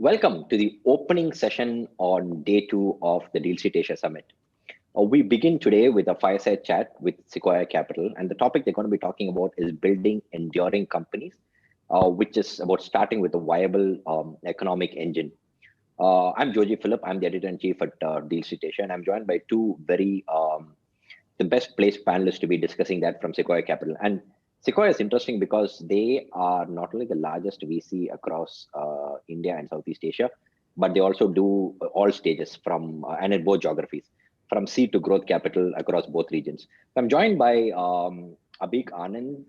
Welcome to the opening session on day two of the DealStreetAsia Summit. We begin today with a fireside chat with Sequoia Capital, and the topic they're going to be talking about is building enduring companies, which is about starting with a viable economic engine. I'm Joji Philip. I'm the editor-in-chief at DealStreetAsia, and I'm joined by two very the best placed panelists to be discussing that from Sequoia Capital. And Sequoia is interesting because they are not only the largest VC across India and Southeast Asia, but they also do all stages from and in both geographies, from seed to growth capital across both regions. So I'm joined by Abheek Anand.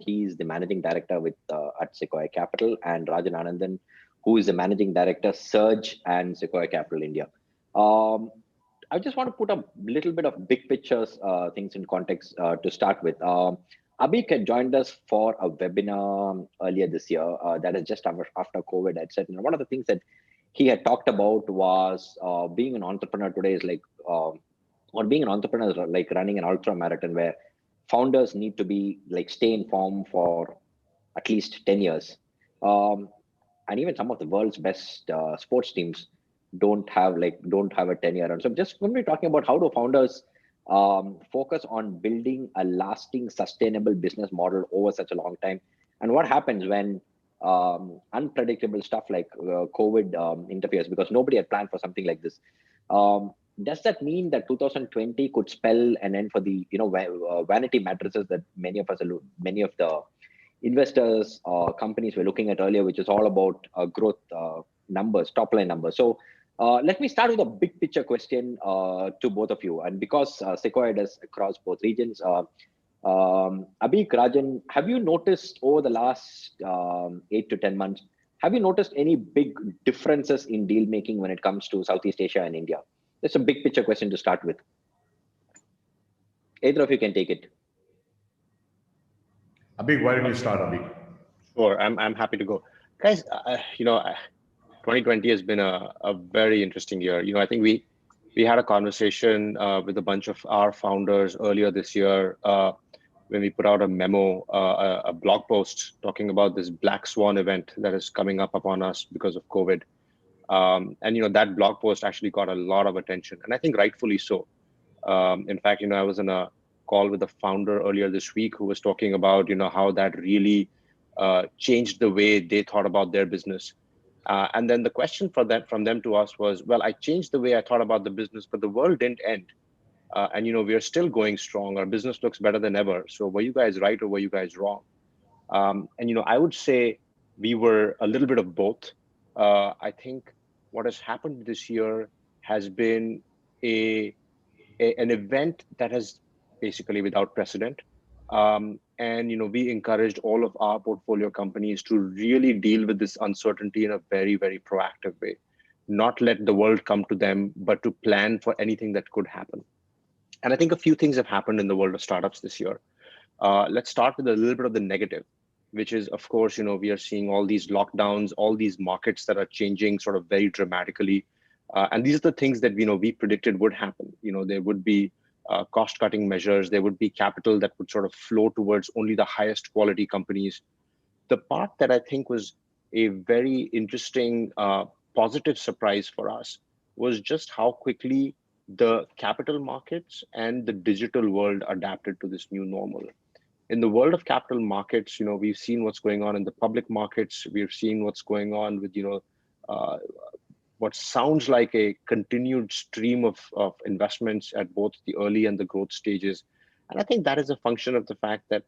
He's the managing director with at Sequoia Capital, and Rajan Anandan, who is the managing director, Surge and Sequoia Capital India. I just want to put a little bit of big pictures, things in context to start with. Abheek had joined us for a webinar earlier this year that is just after COVID, etc. And one of the things that he had talked about was being an entrepreneur today is like, or being an entrepreneur is like running an ultra marathon where founders need to be like stay in form for at least 10 years. And even some of the world's best sports teams don't have a 10-year run. So I'm just going to be talking about how do founders focus on building a lasting, sustainable business model over such a long time, and what happens when unpredictable stuff like COVID interferes, because nobody had planned for something like this. Does that mean that 2020 could spell an end for the vanity matrices that many of the investors or companies were looking at earlier, which is all about growth numbers, top line numbers? So let me start with a big picture question to both of you. And because Sequoia does across both regions, Abheek, Rajan, have you noticed over the last 8 to 10 months, have you noticed any big differences in deal making when it comes to Southeast Asia and India? That's a big picture question to start with. Either of you can take it. Abheek, why don't you start, Abheek? Sure, I'm happy to go. Guys, 2020 has been a very interesting year. I think we had a conversation with a bunch of our founders earlier this year when we put out a memo, a blog post talking about this Black Swan event that is coming up upon us because of COVID. And that blog post actually got a lot of attention, and I think rightfully so. In fact, I was in a call with a founder earlier this week who was talking about how that really changed the way they thought about their business. And then the question from them to us was, well, I changed the way I thought about the business, but the world didn't end. And we are still going strong. Our business looks better than ever. So were you guys right or were you guys wrong? And I would say we were a little bit of both. I think what has happened this year has been an event that has basically without precedent. And we encouraged all of our portfolio companies to really deal with this uncertainty in a very, very proactive way. Not let the world come to them, but to plan for anything that could happen. And I think a few things have happened in the world of startups this year. Let's start with a little bit of the negative, which is, of course, we are seeing all these lockdowns, all these markets that are changing sort of very dramatically. And these are the things that we predicted would happen. There would be cost-cutting measures. There would be capital that would sort of flow towards only the highest quality companies. The part that I think was a very interesting positive surprise for us was just how quickly the capital markets and the digital world adapted to this new normal. In the world of capital markets, we've seen what's going on in the public markets. We've seen what's going on with, what sounds like a continued stream of investments at both the early and the growth stages. And I think that is a function of the fact that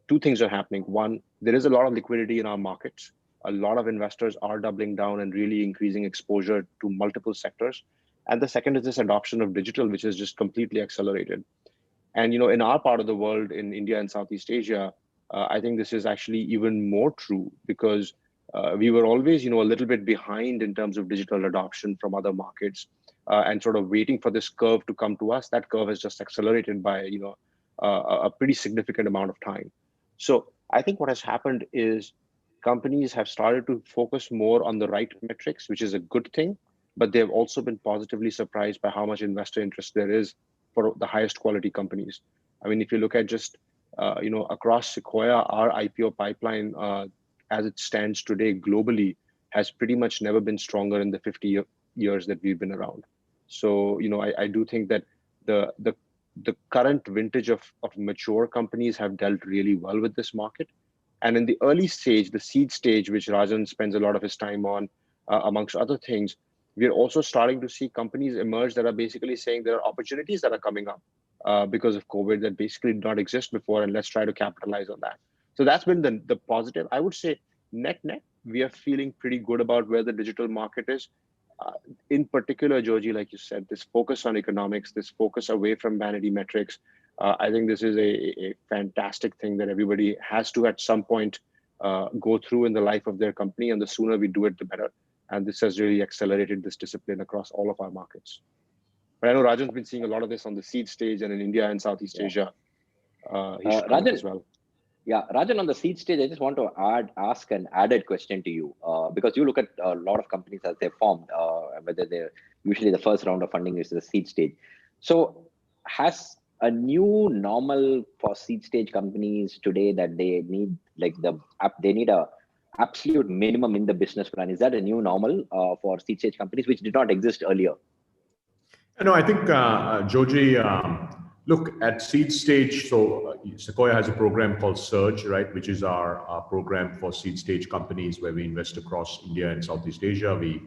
two things are happening. One, there is a lot of liquidity in our markets. A lot of investors are doubling down and really increasing exposure to multiple sectors. And the second is this adoption of digital, which is just completely accelerated. And in our part of the world, in India and Southeast Asia, I think this is actually even more true because we were always, a little bit behind in terms of digital adoption from other markets and sort of waiting for this curve to come to us. That curve has just accelerated by, a pretty significant amount of time. So I think what has happened is companies have started to focus more on the right metrics, which is a good thing, but they've also been positively surprised by how much investor interest there is for the highest quality companies. I mean, if you look at just, across Sequoia, our IPO pipeline, as it stands today globally, has pretty much never been stronger in the 50 years that we've been around. So, I do think that the current vintage of mature companies have dealt really well with this market. And in the early stage, the seed stage, which Rajan spends a lot of his time on, amongst other things, we're also starting to see companies emerge that are basically saying there are opportunities that are coming up because of COVID that basically did not exist before, and let's try to capitalize on that. So that's been the positive. I would say net, we are feeling pretty good about where the digital market is. In particular, Georgie, like you said, this focus on economics, this focus away from vanity metrics, I think this is a fantastic thing that everybody has to at some point go through in the life of their company, and the sooner we do it, the better. And this has really accelerated this discipline across all of our markets. But I know Rajan's been seeing a lot of this on the seed stage and in India and Southeast Asia. He should comment as well. Yeah, Rajan, on the seed stage, I just want to ask an added question to you, because you look at a lot of companies as they're formed, whether they're usually the first round of funding is the seed stage. So has a new normal for seed stage companies today that they need, they need a absolute minimum in the business plan? Is that a new normal for seed stage companies, which did not exist earlier? No, I think, Joji, look at seed stage. So Sequoia has a program called Surge, right, which is our program for seed stage companies where we invest across India and Southeast Asia. We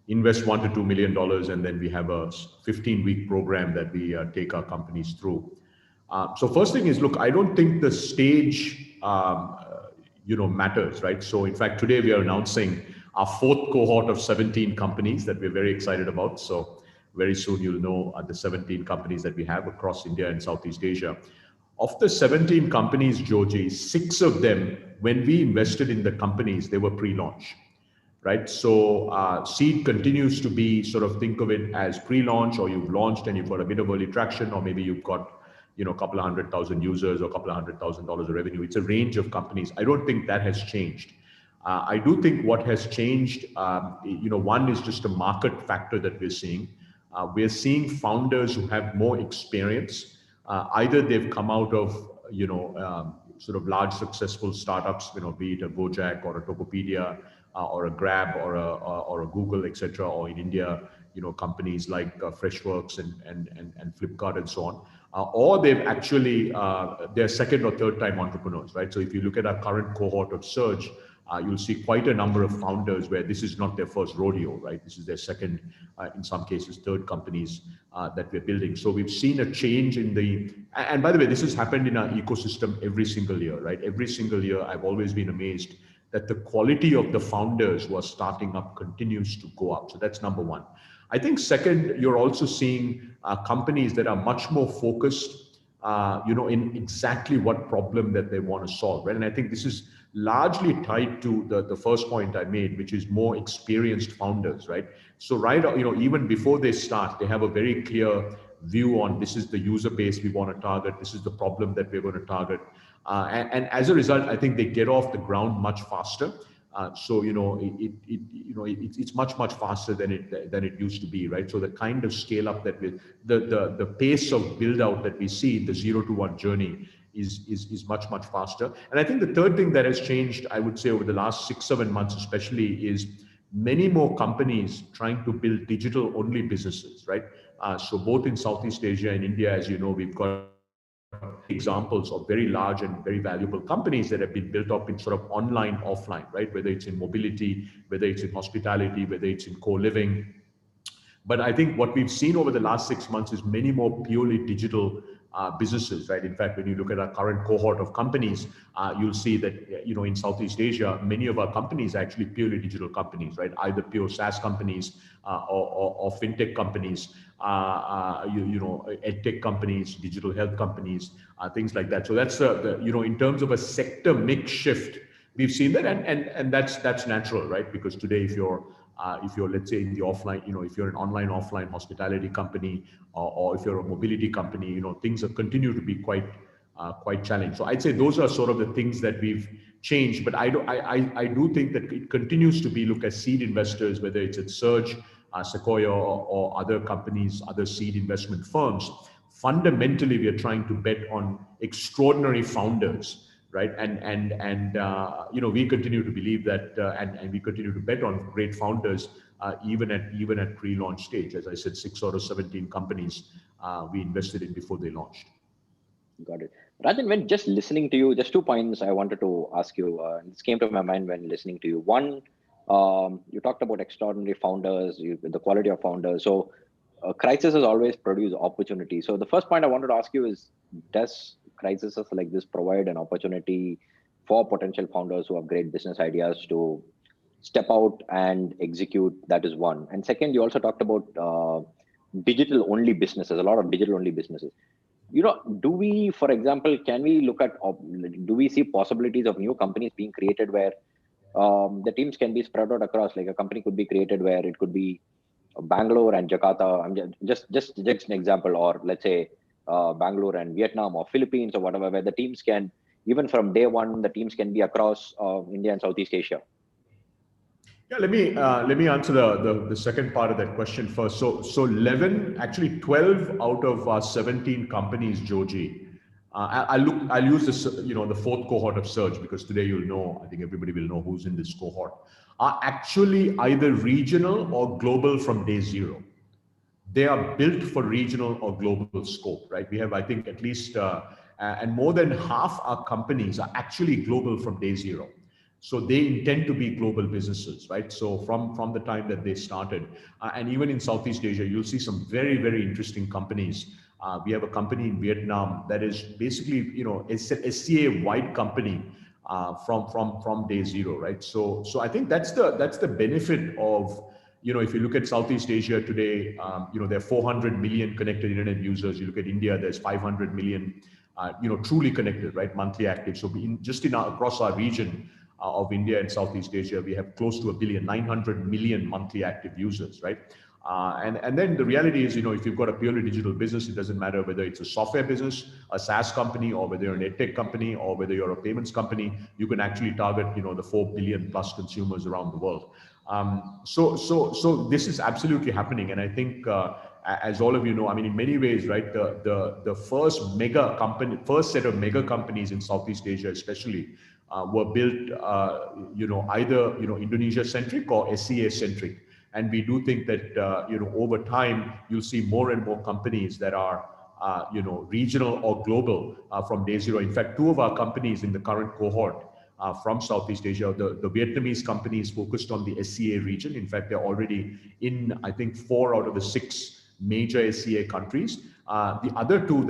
invest $1 to $2 million, and then we have a 15-week program that we take our companies through. So first thing is, look, I don't think the stage, matters, right? So in fact, today we are announcing our fourth cohort of 17 companies that we're very excited about. So very soon you'll know the 17 companies that we have across India and Southeast Asia. Of the 17 companies, Georgie, 6 of them, when we invested in the companies, they were pre-launch, right? So seed continues to be, sort of think of it as pre-launch, or you've launched and you've got a bit of early traction, or maybe you've got a couple of 100,000 users or a couple of $100,000 of revenue. It's a range of companies. I don't think that has changed. I do think what has changed, one is just a market factor that we're seeing. We're seeing founders who have more experience. Either they've come out of, sort of large successful startups, be it a Gojek or a Tokopedia or a Grab or a Google, etc., or in India, companies like Freshworks and Flipkart and so on. Or they've actually, they're second or third time entrepreneurs, right? So if you look at our current cohort of Surge, you'll see quite a number of founders where this is not their first rodeo, right? This is their second, in some cases, third companies that we're building. So we've seen a change in and by the way, this has happened in our ecosystem every single year, right? Every single year, I've always been amazed that the quality of the founders who are starting up continues to go up. So that's number one. I think second, you're also seeing companies that are much more focused, in exactly what problem that they want to solve, right? And I think this is largely tied to the first point I made, which is more experienced founders, right? So even before they start, they have a very clear view on this is the user base we want to target, this is the problem that we're going to target, and as a result, I think they get off the ground much faster. So it's much faster than it used to be, right? So the kind of scale up that the pace of build out that we see in the 0 to 1 journey is much faster. And I think the third thing that has changed, I would say, over the last 6-7 months especially, is many more companies trying to build digital only businesses, right? So both in Southeast Asia and India, as you know, we've got examples of very large and very valuable companies that have been built up in sort of online, offline, right? Whether it's in mobility, whether it's in hospitality, whether it's in co-living. But I think what we've seen over the last 6 months is many more purely digital businesses, right? In fact, when you look at our current cohort of companies, you'll see that, in Southeast Asia, many of our companies are actually purely digital companies, right? Either pure SaaS companies or fintech companies, edtech companies, digital health companies, things like that. So that's in terms of a sector mix shift, we've seen that, and that's natural, right? Because today, if you're let's say in the offline, if you're an online offline hospitality company, or if you're a mobility company, things have continued to be quite challenged. So I'd say those are sort of the things that we've changed. But I do think that it continues to be look at seed investors, whether it's at Surge, Sequoia, or other companies, other seed investment firms. Fundamentally, we are trying to bet on extraordinary founders, right? And we continue to believe that, and we continue to bet on great founders, even at pre-launch stage. As I said, 6 out of 17 companies we invested in before they launched. Got it. Rajan, when just listening to you, just 2 points I wanted to ask you. This came to my mind when listening to you. One, you talked about extraordinary founders, the quality of founders. So crisis has always produced opportunity. So the first point I wanted to ask you is, does crises like this provide an opportunity for potential founders who have great business ideas to step out and execute? That is one. And second, you also talked about digital only businesses, a lot of digital only businesses. Do we, for example, can we look at, do we see possibilities of new companies being created where the teams can be spread out across, like a company could be created where it could be Bangalore and Jakarta? I'm just an example, or let's say Bangalore and Vietnam or Philippines or whatever, where the teams can, even from day one, the teams can be across India and Southeast Asia. Yeah, let me answer the second part of that question first. So 11, actually 12 out of 17 companies, Joji. I'll use this, the fourth cohort of Surge, because today you'll know, I think everybody will know who's in this cohort, are actually either regional or global from day zero. They are built for regional or global scope, right? We have, I think, at least, and more than half our companies are actually global from day zero. So they intend to be global businesses, right? So from the time that they started, and even in Southeast Asia, you'll see some very, very interesting companies. We have a company in Vietnam that is basically, it's a SCA-wide company from day zero, right? So I think that's the benefit of, if you look at Southeast Asia today, there are 400 million connected internet users. You look at India, there's 500 million, truly connected, right? Monthly active. So across our region of India and Southeast Asia, we have close to 900 million monthly active users, right? And then the reality is, if you've got a purely digital business, it doesn't matter whether it's a software business, a SaaS company, or whether you're an edtech company, or whether you're a payments company, you can actually target, the 4 billion plus consumers around the world. So this is absolutely happening. And I think, as all of you know, I mean, in many ways, right, the first set of mega companies in Southeast Asia, especially, were built, either, Indonesia centric or SCA centric. And we do think that, over time, you'll see more and more companies that are, regional or global from day zero. In fact, 2 of our companies in the current cohort from Southeast Asia, the Vietnamese company is focused on the SCA region. In fact, they're already in, I think, 4 out of the 6 major SCA countries. The other 2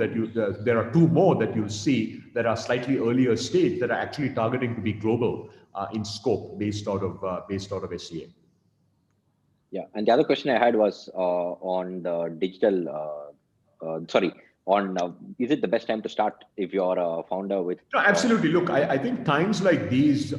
there are 2 more that you'll see that are slightly earlier stage that are actually targeting to be global in scope based out of SCA. Yeah, and the other question I had was on the digital. Is it the best time to start if you're a founder with? No, absolutely. Look, I think times like these,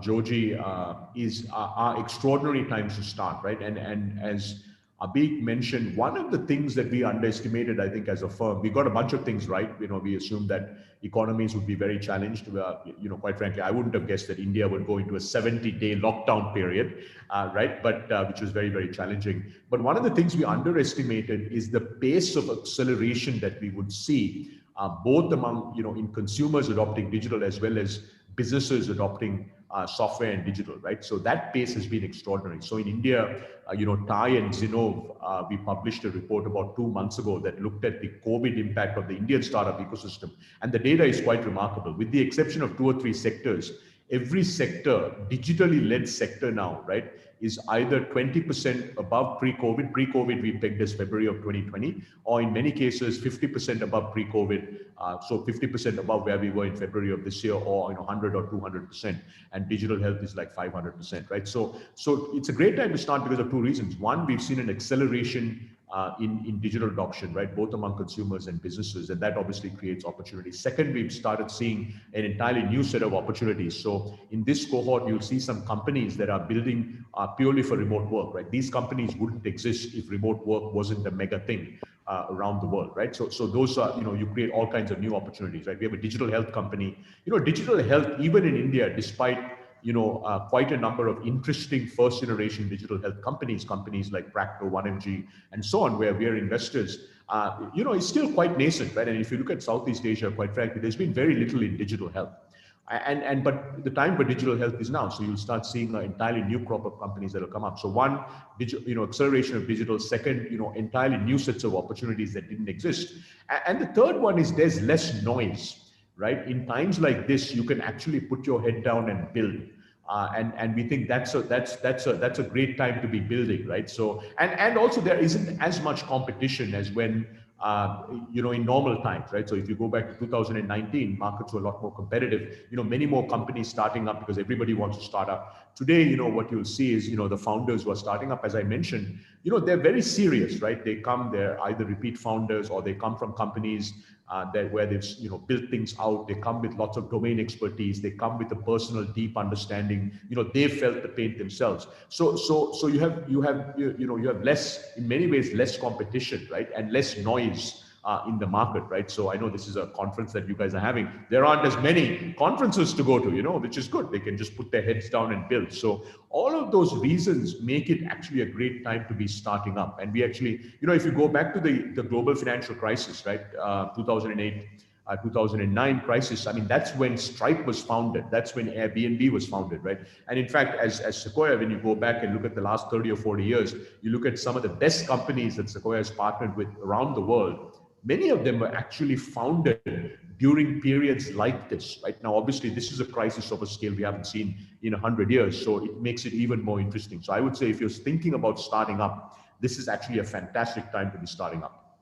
Joji, are extraordinary times to start, right? And as Abheek mentioned, one of the things that we underestimated, I think, as a firm, we got a bunch of things right. We assumed that economies would be very challenged. Quite frankly, I wouldn't have guessed that India would go into a 70-day lockdown period, right? But which was very, very challenging. But one of the things we underestimated is the pace of acceleration that we would see, both among, in consumers adopting digital as well as businesses adopting software and digital, right? So that pace has been extraordinary. So in India, Tai and Zinov, we published a report about 2 months ago that looked at the COVID impact of the Indian startup ecosystem. And the data is quite remarkable. With the exception of 2 or 3 sectors, every sector, digitally led sector now, right, is either 20% above pre-COVID. Pre-COVID, we pegged as February of 2020, or in many cases, 50% above pre-COVID. So 50% above where we were in February of this year, or 100 or 200%. And digital health is like 500%, right? So it's a great time to start because of 2 reasons. One, we've seen an acceleration in digital adoption, right, both among consumers and businesses, and that obviously creates opportunities. Second, we've started seeing an entirely new set of opportunities. So in this cohort, you'll see some companies that are building purely for remote work, right? These companies wouldn't exist if remote work wasn't a mega thing around the world, right? So those are, you create all kinds of new opportunities, right? We have a digital health company. Digital health, even in India, despite quite a number of interesting first generation digital health companies like Practo, 1mg, and so on, where we are investors, it's still quite nascent, right? And if you look at Southeast Asia, quite frankly, there's been very little in digital health. But the time for digital health is now. So you'll start seeing an entirely new crop of companies that will come up. So one, acceleration of digital. Second, entirely new sets of opportunities that didn't exist. And the third one is there's less noise, right? In times like this, you can actually put your head down and build. And we think that's a great time to be building, right? So and also there isn't as much competition as when in normal times, right? So if you go back to 2019, markets were a lot more competitive. Many more companies starting up because everybody wants to start up. Today, what you'll see is the founders who are starting up, as I mentioned, they're very serious, right? They're either repeat founders or they come from companies where they've built things out. They come with lots of domain expertise. They come with a personal deep understanding. They felt the pain themselves. So you have less, in many ways, less competition, right, and less noise in the market, right? So I know this is a conference that you guys are having. There aren't as many conferences to go to, which is good. They can just put their heads down and build. So all of those reasons make it actually a great time to be starting up. And we actually, if you go back to the global financial crisis, right, 2008, 2009 crisis, I mean, that's when Stripe was founded. That's when Airbnb was founded, right? And in fact, as Sequoia, when you go back and look at the last 30 or 40 years, you look at some of the best companies that Sequoia has partnered with around the world, many of them were actually founded during periods like this, right? Now, obviously, this is a crisis of a scale we haven't seen in 100 years, so it makes it even more interesting. So I would say if you're thinking about starting up, this is actually a fantastic time to be starting up.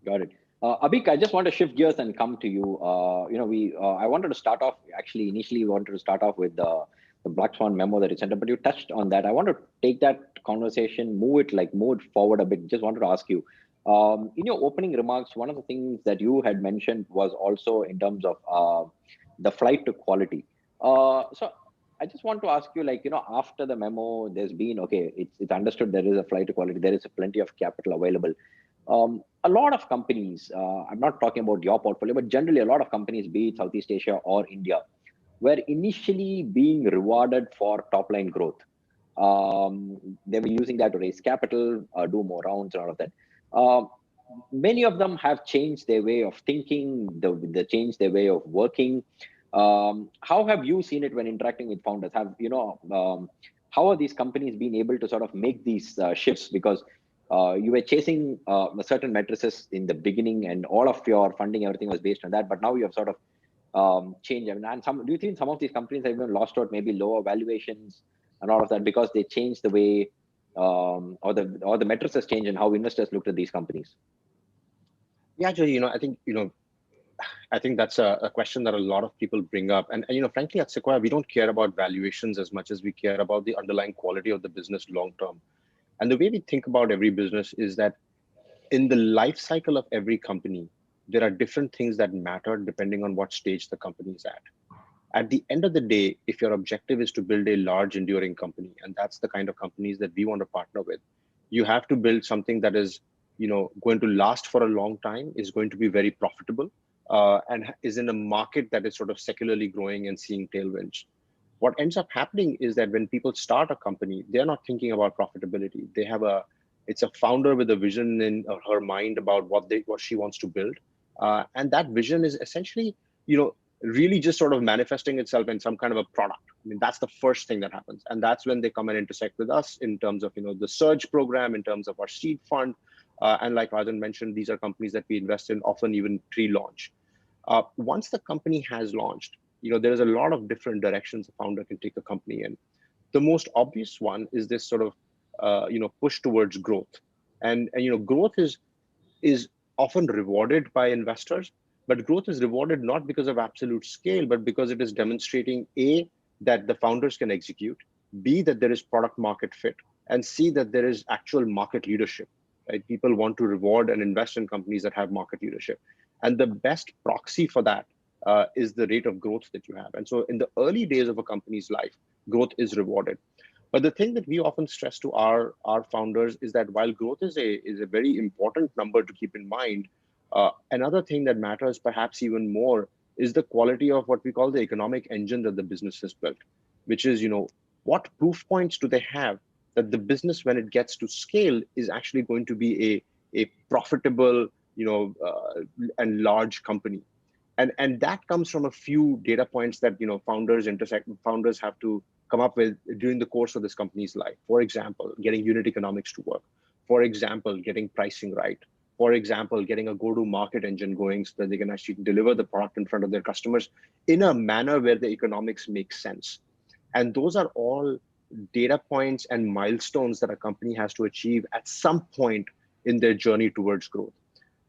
Got it. Abheek, I just want to shift gears and come to you. I wanted to start off, actually, initially we wanted to start off with the Black Swan memo that you sent up, but you touched on that. I want to take that conversation, move it forward a bit. Just wanted to ask you, in your opening remarks, one of the things that you had mentioned was also in terms of the flight to quality. So I just want to ask you, after the memo, there's been, it's understood there is a flight to quality, there is plenty of capital available. A lot of companies, I'm not talking about your portfolio, but generally a lot of companies, be it Southeast Asia or India, were initially being rewarded for top line growth. They were using that to raise capital, do more rounds and all of that. Many of them have changed their way of thinking, they changed their way of working. How have you seen it when interacting with founders? How are these companies being able to sort of make these shifts? Because you were chasing certain matrices in the beginning, and all of your funding, everything was based on that. But now you have sort of changed. And do you think some of these companies have even lost out maybe lower valuations and all of that because they changed the way or the matrices change and how investors looked at these companies? Yeah, Joey, I think that's a question that a lot of people bring up. And frankly, at Sequoia, we don't care about valuations as much as we care about the underlying quality of the business long term. And the way we think about every business is that in the life cycle of every company, there are different things that matter depending on what stage the company is at. At the end of the day, if your objective is to build a large, enduring company, and that's the kind of companies that we want to partner with, you have to build something that is, going to last for a long time, is going to be very profitable, and is in a market that is sort of secularly growing and seeing tailwinds. What ends up happening is that when people start a company, they're not thinking about profitability. It's a founder with a vision in her mind about what she wants to build. And that vision is essentially, really just sort of manifesting itself in some kind of a product. I mean, that's the first thing that happens. And that's when they come and intersect with us in terms of, the Surge program, in terms of our seed fund. And like Rajan mentioned, these are companies that we invest in, often even pre-launch. Once the company has launched, there's a lot of different directions a founder can take a company in. The most obvious one is this sort of, push towards growth. And growth is often rewarded by investors, but growth is rewarded not because of absolute scale, but because it is demonstrating A, that the founders can execute, B, that there is product market fit, and C, that there is actual market leadership. Right? People want to reward and invest in companies that have market leadership. And the best proxy for that is the rate of growth that you have. And so in the early days of a company's life, growth is rewarded. But the thing that we often stress to our founders is that while growth is a very important number to keep in mind, another thing that matters perhaps even more is the quality of what we call the economic engine that the business has built, which is, what proof points do they have that the business, when it gets to scale, is actually going to be a profitable, and large company. And that comes from a few data points that founders have to come up with during the course of this company's life. For example, getting unit economics to work. For example, getting pricing right. For example, getting a go-to-market engine going so that they can actually deliver the product in front of their customers in a manner where the economics make sense. And those are all data points and milestones that a company has to achieve at some point in their journey towards growth.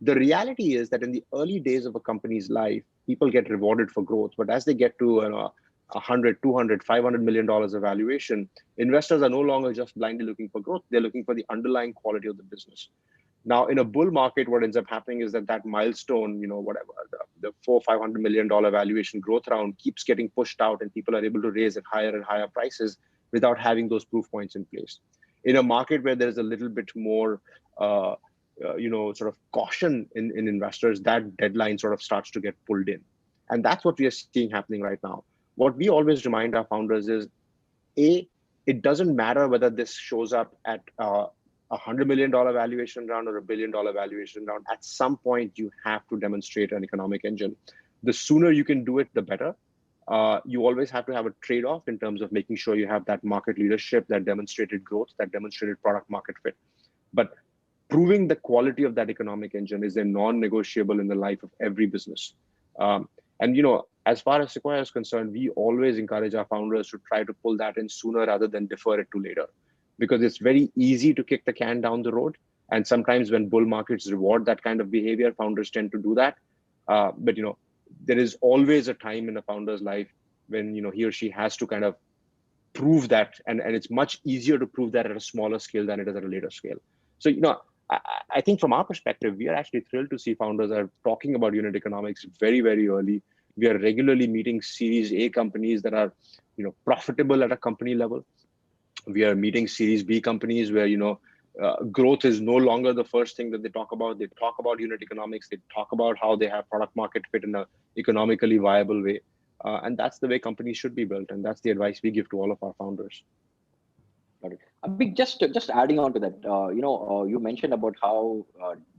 The reality is that in the early days of a company's life, people get rewarded for growth. But as they get to 100, 200, $500 million of valuation, investors are no longer just blindly looking for growth. They're looking for the underlying quality of the business. Now, in a bull market, what ends up happening is that milestone, whatever, the $400-500 million valuation growth round keeps getting pushed out, and people are able to raise at higher and higher prices without having those proof points in place. In a market where there's a little bit more, sort of caution in investors, that deadline sort of starts to get pulled in. And that's what we are seeing happening right now. What we always remind our founders is, it doesn't matter whether this shows up at $100 million valuation round or $1 billion valuation round. At some point, you have to demonstrate an economic engine. The sooner you can do it, the better. You always have to have a trade-off in terms of making sure you have that market leadership, that demonstrated growth, that demonstrated product market fit. But proving the quality of that economic engine is a non-negotiable in the life of every business. As far as Sequoia is concerned, we always encourage our founders to try to pull that in sooner rather than defer it to later, because it's very easy to kick the can down the road. And sometimes when bull markets reward that kind of behavior, founders tend to do that. But there is always a time in a founder's life when he or she has to kind of prove that, and it's much easier to prove that at a smaller scale than it is at a later scale. So I think from our perspective, we are actually thrilled to see founders are talking about unit economics very, very early. We are regularly meeting Series A companies that are profitable at a company level. We are meeting Series B companies where growth is no longer the first thing that they talk about. They talk about unit economics. They talk about how they have product market fit in an economically viable way. And that's the way companies should be built. And that's the advice we give to all of our founders. Got it. Abheek, just adding on to that, you mentioned about how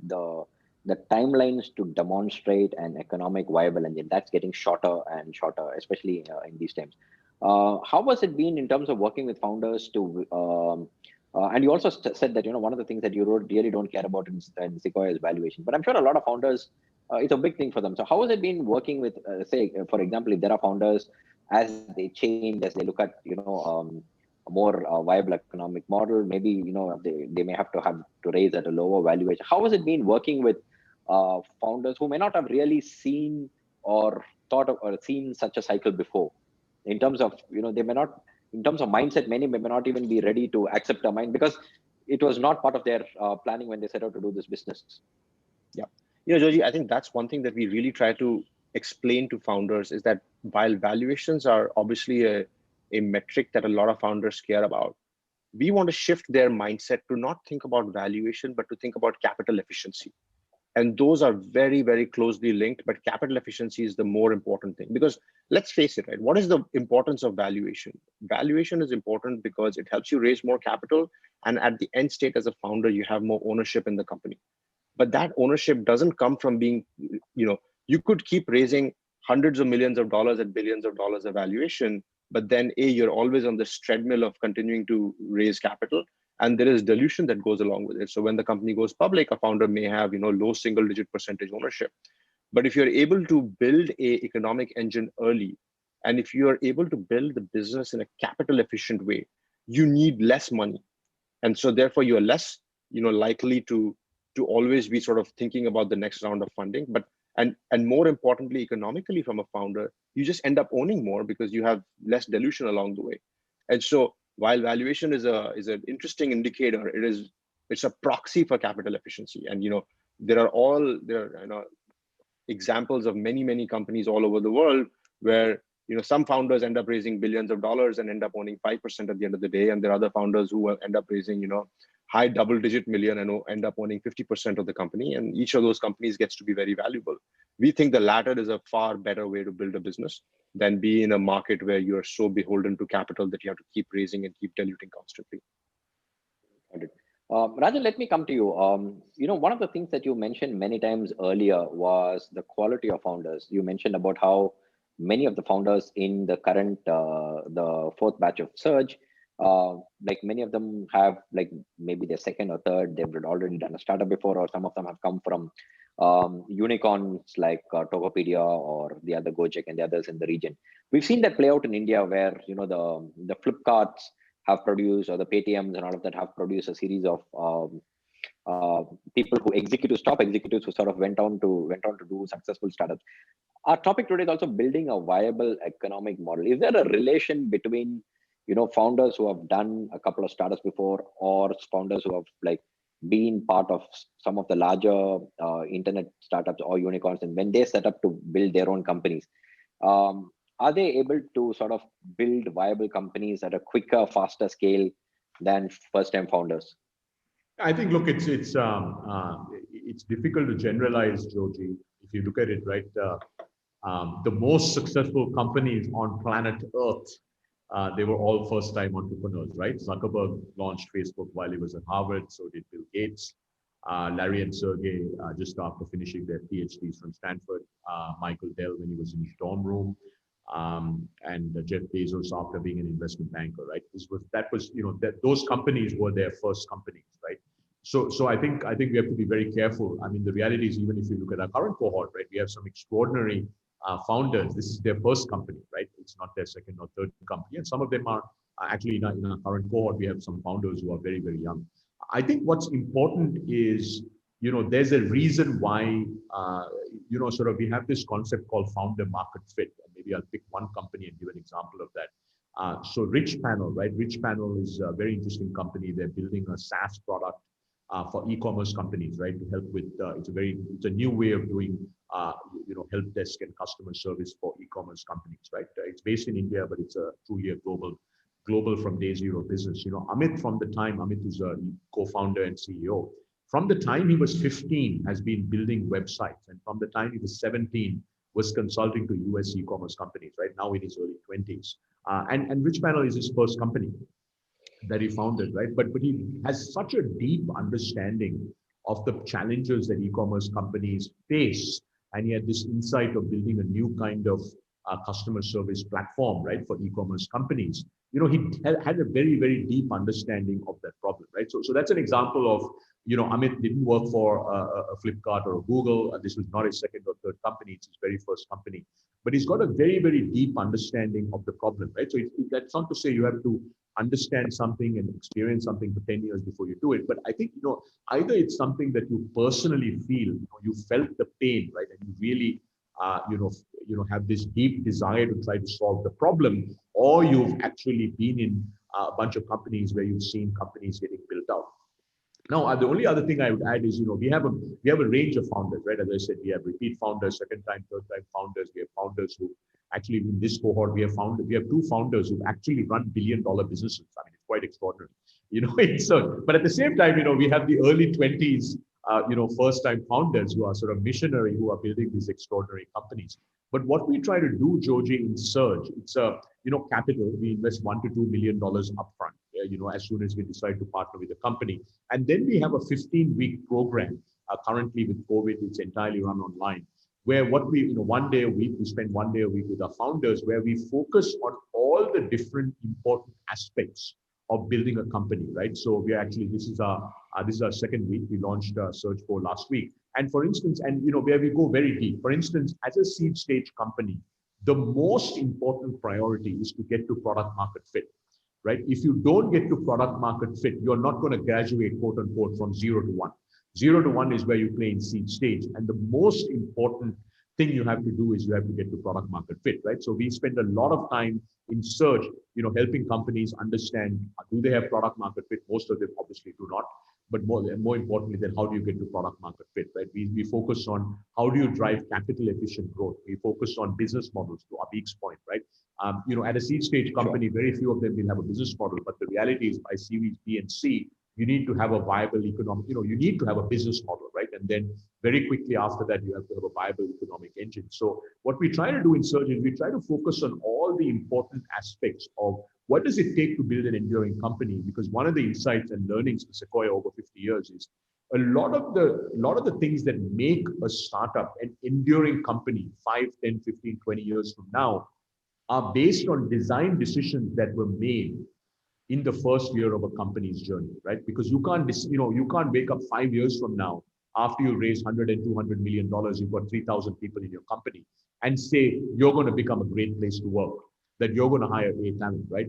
the timelines to demonstrate an economic viable engine, that's getting shorter and shorter, especially in these times. How has it been in terms of working with founders to, and you also said that, one of the things that you really don't care about in Sequoia is valuation, but I'm sure a lot of founders, it's a big thing for them. So how has it been working with, say, for example, if there are founders, as they change, as they look at, a more viable economic model, maybe, they may have to raise at a lower valuation. How has it been working with founders who may not have really seen or thought of or seen such a cycle before? In terms of, they may not, in terms of mindset, many may not even be ready to accept a mind because it was not part of their planning when they set out to do this business. Yeah. Joji, I think that's one thing that we really try to explain to founders is that while valuations are obviously a metric that a lot of founders care about, we want to shift their mindset to not think about valuation, but to think about capital efficiency. And those are very, very closely linked, but capital efficiency is the more important thing. Because let's face it, right? What is the importance of valuation? Valuation is important because it helps you raise more capital. And at the end state, as a founder, you have more ownership in the company. But that ownership doesn't come from being, you could keep raising hundreds of millions of dollars and billions of dollars of valuation, but then you're always on this treadmill of continuing to raise capital. And there is dilution that goes along with it. So when the company goes public, a founder may have, low single-digit percentage ownership. But if you're able to build a economic engine early, and if you are able to build the business in a capital efficient way, you need less money. And so therefore you are less, likely to always be sort of thinking about the next round of funding. But and more importantly, economically from a founder, you just end up owning more because you have less dilution along the way. And so while valuation is an interesting indicator, it's a proxy for capital efficiency. And there are examples of many companies all over the world where some founders end up raising billions of dollars and end up owning 5% at the end of the day, and there are other founders who will end up raising high double-digit million and end up owning 50% of the company, and each of those companies gets to be very valuable. We think the latter is a far better way to build a business than be in a market where you're so beholden to capital that you have to keep raising and keep diluting constantly. Rajan, let me come to you. One of the things that you mentioned many times earlier was the quality of founders. You mentioned about how many of the founders in the current, the fourth batch of Surge, like many of them have like maybe their second or third, they've already done a startup before, or some of them have come from unicorns like Tokopedia or the other Gojek and the others in the region. We've seen that play out in India where, the Flipkarts have produced, or the Paytms and all of that have produced a series of people who executives, top executives who sort of went on to do successful startups. Our topic today is also building a viable economic model. Is there a relation between founders who have done a couple of startups before, or founders who have like been part of some of the larger internet startups or unicorns, and when they set up to build their own companies, are they able to sort of build viable companies at a quicker, faster scale than first-time founders? I think, look, it's difficult to generalize, Joji. If you look at it, right, the most successful companies on planet Earth, they were all first-time entrepreneurs, right? Zuckerberg launched Facebook while he was at Harvard, so did Bill Gates. Larry and Sergey just after finishing their PhDs from Stanford. Michael Dell when he was in his dorm room. And Jeff Bezos after being an investment banker, right? Those companies were their first companies, right? So I think we have to be very careful. I mean, the reality is, even if you look at our current cohort, right, we have some extraordinary founders. This is their first company, right? It's not their second or third company, and some of them are actually in our current cohort. We have some founders who are very, very young. I think what's important is, there's a reason why, sort of we have this concept called founder market fit. And maybe I'll pick one company and give an example of that. So Rich Panel, right? Rich Panel is a very interesting company. They're building a SaaS product for e-commerce companies, right? To help with, it's a new way of doing, help desk and customer service for e-commerce companies, right? It's based in India, but it's a truly a global from day zero business. Amit is a co-founder and CEO. From the time he was 15, has been building websites, and from the time he was 17, was consulting to US e-commerce companies. Right now, in his early 20s, and Rich Panel is his first company that he founded, right? But he has such a deep understanding of the challenges that e-commerce companies face, and he had this insight of building a new kind of customer service platform, right, for e-commerce companies. He had a very, very deep understanding of that problem, right? So that's an example of, Amit didn't work for a Flipkart or a Google. This was not his second or third company. It's his very first company. But he's got a very, very deep understanding of the problem, right? So that's not to say you have to understand something and experience something for 10 years before you do it. But I think, either it's something that you personally feel, you felt the pain, right? And you really, have this deep desire to try to solve the problem, or you've actually been in a bunch of companies where you've seen companies getting built out. Now, the only other thing I would add is, we have a range of founders, right? As I said, we have repeat founders, second time, third time founders. We have founders who actually, in this cohort, we have two founders who've actually run billion-dollar businesses. I mean, it's quite extraordinary. But at the same time, we have the early 20s, first-time founders who are sort of missionary, who are building these extraordinary companies. But what we try to do, Joji, in Surge, it's capital. We invest $1 to $2 million upfront, as soon as we decide to partner with a company. And then we have a 15-week program. Currently with COVID, it's entirely run online, where one day a week, we spend 1 day a week with our founders, where we focus on all the different important aspects of building a company, right? So this is our second week. We launched Surge 4 last week. And for instance, where we go very deep, for instance, as a seed stage company, the most important priority is to get to product market fit, right? If you don't get to product market fit, you're not going to graduate, quote unquote, from 0 to 1. 0 to 1 is where you play in seed stage. And the most important thing you have to do is you have to get to product market fit, right? So we spend a lot of time in Surge, helping companies understand, do they have product market fit? Most of them obviously do not. But more importantly, then how do you get to product market fit, right? We focus on how do you drive capital efficient growth. We focus on business models, to Abheek's point, right? At a seed stage company, very few of them will have a business model. But the reality is, by Series B and C, you need to have a viable economic, you need to have a business model, right? And then very quickly after that, you have to have a viable economic engine. So what we try to do in Surge is we try to focus on all the important aspects of what does it take to build an enduring company? Because one of the insights and learnings for Sequoia over 50 years is a lot of the things that make a startup an enduring company 5, 10, 15, 20 years from now are based on design decisions that were made in the first year of a company's journey, right? Because you can't wake up 5 years from now after you raise 100 and 200 million dollars, you've got 3,000 people in your company, and say you're going to become a great place to work, that you're going to hire A talent, right?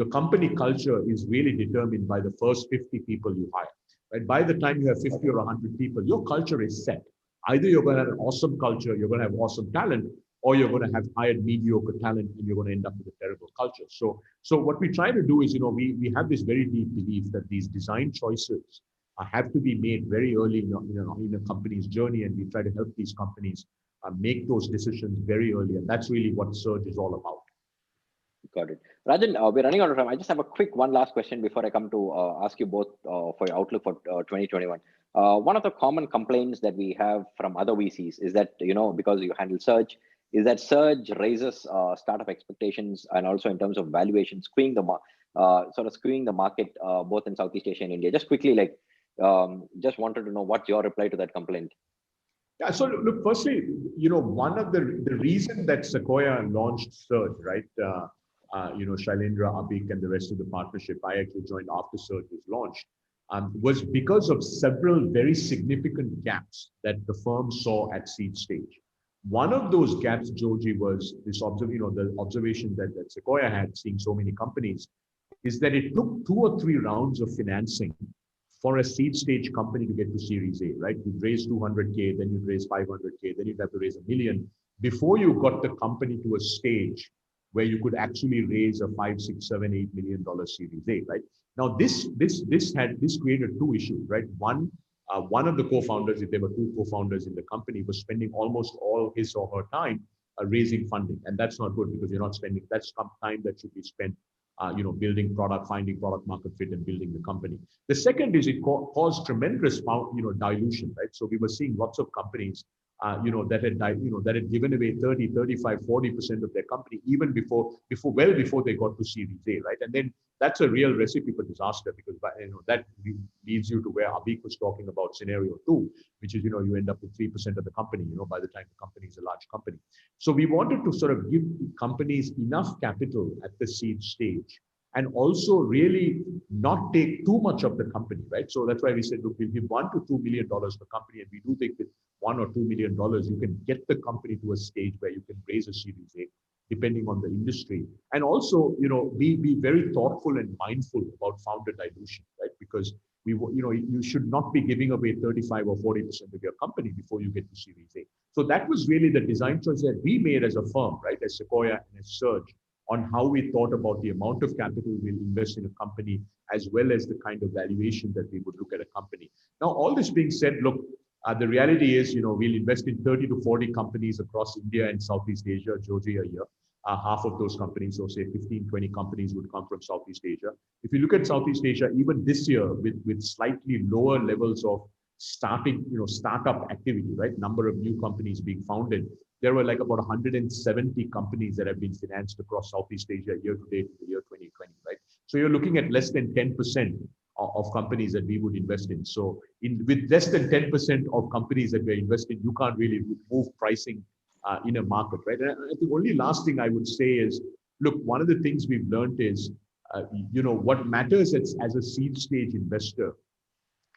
The company culture is really determined by the first 50 people you hire, right? By the time you have 50 or 100 people, your culture is set. Either you're going to have an awesome culture, you're going to have awesome talent, or you're going to have hired mediocre talent and you're going to end up with a terrible culture. So what we try to do is, we have this very deep belief that these design choices have to be made very early in a company's journey, and we try to help these companies make those decisions very early, and that's really what Surge is all about. Got it. Rajan, we're running out of time. I just have a quick one last question before I come to ask you both for your outlook for 2021. One of the common complaints that we have from other VCs is that, because you handle Surge, is that Surge raises startup expectations, and also in terms of valuation, skewing the market both in Southeast Asia and India. Just quickly, just wanted to know what's your reply to that complaint. Yeah, so look, firstly, one of the reason that Sequoia launched Surge, right? Shailendra, Abheek, and the rest of the partnership, I actually joined after Surge was launched, was because of several very significant gaps that the firm saw at seed stage. One of those gaps, Joji, was this the observation that Sequoia had, seeing so many companies, is that it took 2 or 3 rounds of financing for a seed stage company to get to Series A, right? You'd raise 200K, then you'd raise 500K, then you'd have to raise $1 million before you got the company to a stage where you could actually raise a $5, $6, $7, $8 million Series A, right? Now, this created 2 issues, right? One of the co-founders, if there were 2 co-founders in the company, was spending almost all his or her time raising funding, and that's not good, because you're not spending. That's time that should be spent, building product, finding product market fit, and building the company. The second is it caused tremendous, dilution, right? So we were seeing lots of companies, that had given away 30, 35, 40% of their company even before they got to Series A, right? And then that's a real recipe for disaster, because that leads you to where Abheek was talking about scenario 2, which is, you end up with 3% of the company, by the time the company is a large company. So we wanted to sort of give companies enough capital at the seed stage, and also really not take too much of the company, right? So that's why we said, look, we'll give $1 to $2 million per company, and we do think with $1 or $2 million, you can get the company to a stage where you can raise a Series A, depending on the industry. And also, be very thoughtful and mindful about founder dilution, right? Because you should not be giving away 35 or 40% of your company before you get to Series A. So that was really the design choice that we made as a firm, right? As Sequoia and as Surge, on how we thought about the amount of capital we'll invest in a company, as well as the kind of valuation that we would look at a company. Now, all this being said, look, the reality is, we'll invest in 30 to 40 companies across India and Southeast Asia, Joji, a year. Half of those companies, so say 15, 20 companies, would come from Southeast Asia. If you look at Southeast Asia, even this year, with slightly lower levels of startup activity, right? Number of new companies being founded, there were like about 170 companies that have been financed across Southeast Asia year to date in the year 2020, right? So you're looking at less than 10% of companies that we would invest in. So with less than 10% of companies that we're investing, you can't really move pricing in a market, right? And the only last thing I would say is, look, one of the things we've learned is, what matters as a seed stage investor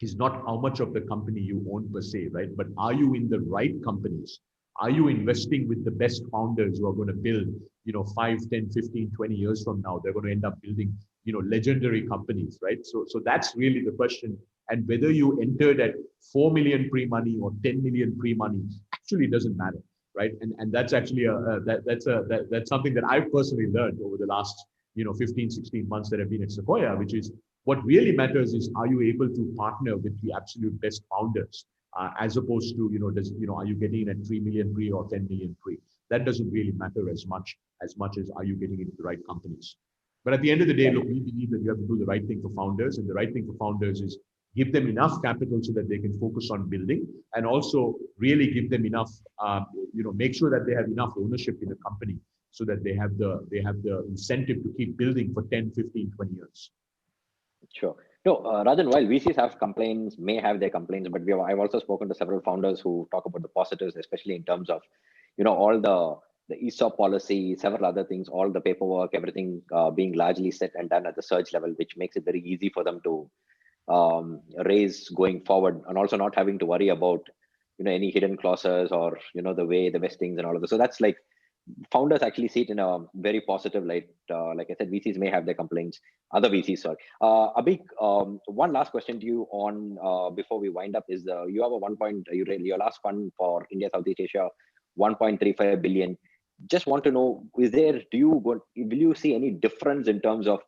is not how much of the company you own per se, right? But are you in the right companies? Are you investing with the best founders who are going to build, 5, 10, 15, 20 years from now, they're going to end up building, legendary companies, right? So that's really the question. And whether you entered at 4 million pre-money or 10 million pre-money actually doesn't matter, right? And that's actually that's something that I've personally learned over the last 15, 16 months that I've been at Sequoia, which is what really matters is, are you able to partner with the absolute best founders, as opposed to are you getting in at 3 million pre or 10 million pre? That doesn't really matter as much as are you getting into the right companies. But at the end of the day, look, we believe that you have to do the right thing for founders, and the right thing for founders is give them enough capital so that they can focus on building, and also really give them enough, make sure that they have enough ownership in the company so that they have the incentive to keep building for 10, 15, 20 years. Sure. No, Rajan, while VCs have complaints, may have their complaints, but I've also spoken to several founders who talk about the positives, especially in terms of, all the ESOP policy, several other things, all the paperwork, everything being largely set and done at the surge level, which makes it very easy for them to raise going forward, and also not having to worry about, any hidden clauses or, the way the vestings and all of this. So that's like, founders actually see it in a very positive light. Like I said, VCs may have their complaints, other VCs, sorry. Abheek, one last question to you on before we wind up is you have your last fund for India, Southeast Asia, 1.35 billion. Just want to know, will you see any difference in terms of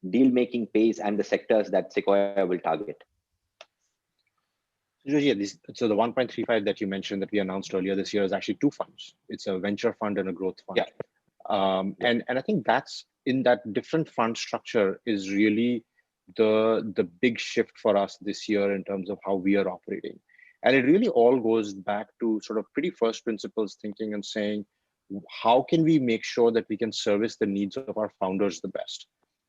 deal making pace and the sectors that Sequoia will target? Yeah, so the 1.35 that you mentioned that we announced earlier this year is actually two funds. It's a venture fund and a growth fund. Yeah. And I think that's in that different fund structure is really the big shift for us this year in terms of how we are operating. And it really all goes back to sort of pretty first principles thinking and saying, how can we make sure that we can service the needs of our founders the best?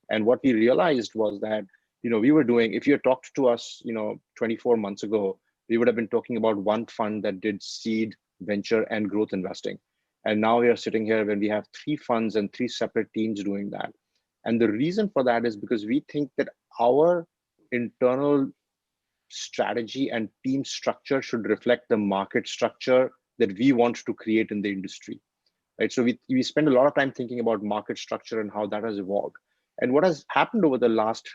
And what we realized was that, we were doing, if you had talked to us, 24 months ago, we would have been talking about one fund that did seed, venture, and growth investing. And now we are sitting here when we have three funds and three separate teams doing that. And the reason for that is because we think that our internal strategy and team structure should reflect the market structure that we want to create in the industry. Right? So we spend a lot of time thinking about market structure and how that has evolved. And what has happened over the last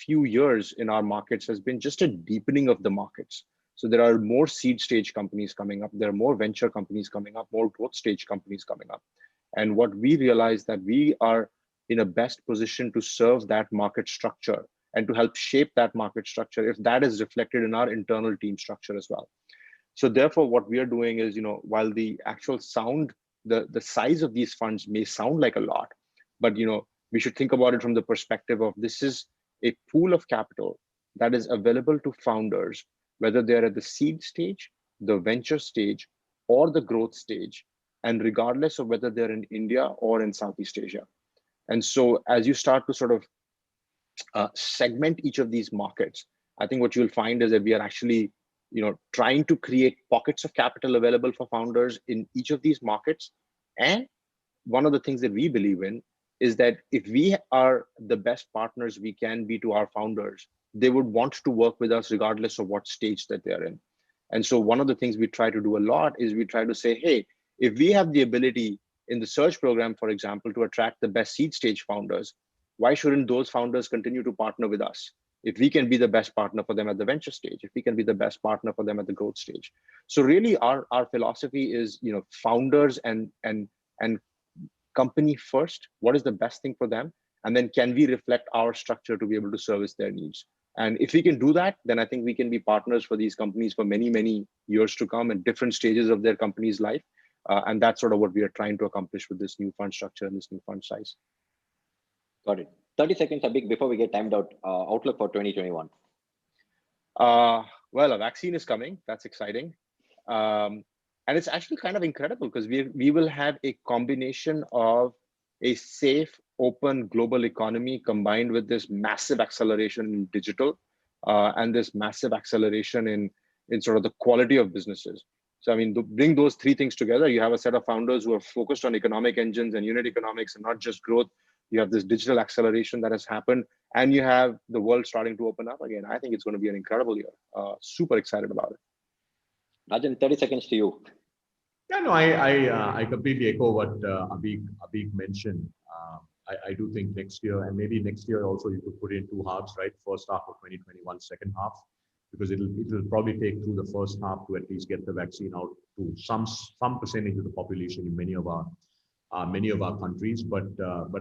few years in our markets has been just a deepening of the markets. So there are more seed stage companies coming up. There are more venture companies coming up, more growth stage companies coming up. And what we realized that we are in a best position to serve that market structure and to help shape that market structure if that is reflected in our internal team structure as well. So therefore, what we are doing is, while the actual the size of these funds may sound like a lot, but we should think about it from the perspective of this is a pool of capital that is available to founders, whether they're at the seed stage, the venture stage, or the growth stage, and regardless of whether they're in India or in Southeast Asia. And so as you start to sort of segment each of these markets, I think what you'll find is that we are actually trying to create pockets of capital available for founders in each of these markets. And one of the things that we believe in is that if we are the best partners we can be to our founders, they would want to work with us regardless of what stage that they're in. And so one of the things we try to do a lot is we try to say, hey, if we have the ability in the Surge program, for example, to attract the best seed stage founders, why shouldn't those founders continue to partner with us? If we can be the best partner for them at the venture stage, if we can be the best partner for them at the growth stage. So really our philosophy is, founders and company first, what is the best thing for them? And then can we reflect our structure to be able to service their needs? And if we can do that, then I think we can be partners for these companies for many, many years to come at different stages of their company's life. And that's sort of what we are trying to accomplish with this new fund structure and this new fund size. Got it. 30 seconds, Abheek, before we get timed out. Outlook for 2021. Well, a vaccine is coming. That's exciting. And it's actually kind of incredible because we will have a combination of a safe, open global economy combined with this massive acceleration in digital and this massive acceleration in sort of the quality of businesses. So, I mean, bring those three things together. You have a set of founders who are focused on economic engines and unit economics and not just growth. You have this digital acceleration that has happened, and you have the world starting to open up again. I think it's going to be an incredible year. Super excited about it. Rajan, 30 seconds to you. Yeah, no, I completely echo what Abheek mentioned. I do think next year, and maybe next year also, you could put in two halves, right? First half of 2021, second half, because it'll probably take through the first half to at least get the vaccine out to some percentage of the population in many of our countries. But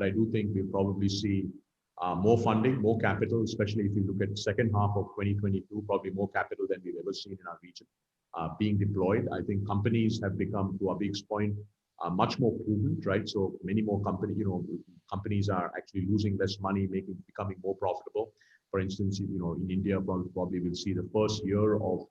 I do think we'll probably see more funding, more capital, especially if you look at second half of 2022, probably more capital than we've ever seen in our region being deployed. I think companies have become, to Abheek's point, much more prudent, right? So many more companies are actually losing less money, becoming more profitable. For instance, in India, probably we'll see the first year of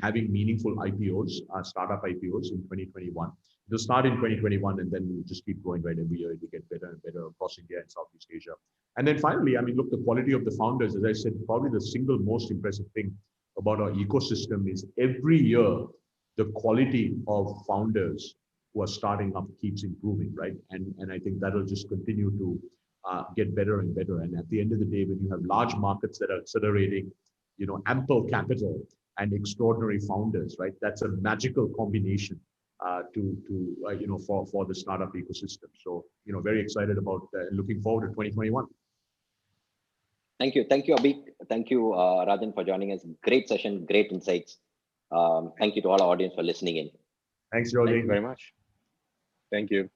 having meaningful IPOs, startup IPOs in 2021. They'll start in 2021 and then we'll just keep going, right? Every year it'll get better and better across India and Southeast Asia. And then finally, I mean, look, the quality of the founders, as I said, probably the single most impressive thing about our ecosystem is every year, the quality of founders who are starting up keeps improving, right? And I think that'll just continue to get better and better. And at the end of the day, when you have large markets that are accelerating, you know, ample capital and extraordinary founders, right? That's a magical combination you know, for the startup ecosystem. So, you know, very excited about looking forward to 2021. Thank you, Abheek. Thank you, Rajan, for joining us. Great session, great insights. Thank you to all our audience for listening in. Thanks, Georgie. Thank you very much. Thank you.